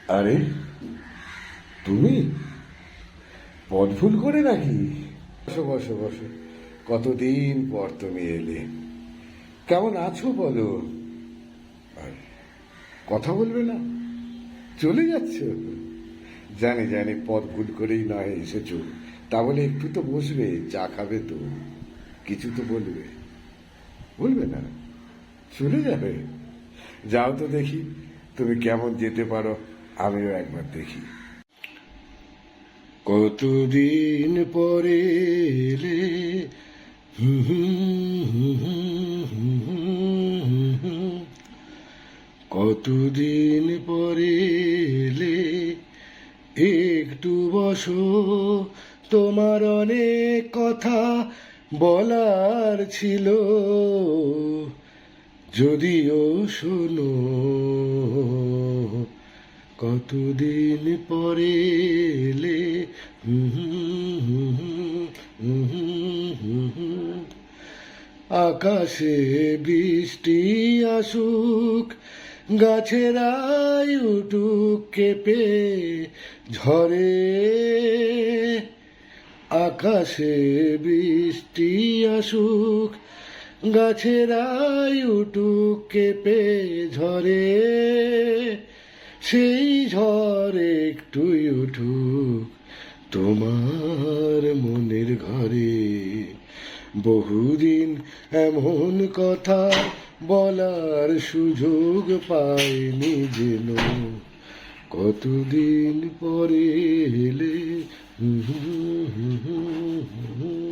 আরে, তুমি পথ ভুল করে নাকি? বসো বসো বসো, কতদিন পর তুমি এলে। কেমন আছো বলো? আর কথা বলবে না? চলে যাচ্ছ? জানি জানি, পথ ভুল করেই নয় এসেছো। তা বলে একটু তো বসবে, চা খাবে তো, কিছু তো বলবে? বলবে না? চলে যাবে? যাও তো দেখি, তুমি কেমন যেতে পারো, আমিও একবার দেখি। কতদিন পরে এলে, কতদিন পরে এলে, একটু বসো, তোমার অনেক কথা বলার ছিল, যদিও শোনো, কতদিন পরে এলে। আকাশে বৃষ্টি আসুক, গাছেরাই উঠুক কেঁপে ঝরে, আকাশে বৃষ্টি আসুক, গাছেরাই উঠুক কেঁপে ঝরে, সেই ঝড় একটুই উঠুক তোমার মনের ঘরে। বহুদিন এমন কথা বলার সুযোগ পাইনি যেন, কতদিন পরে এলে।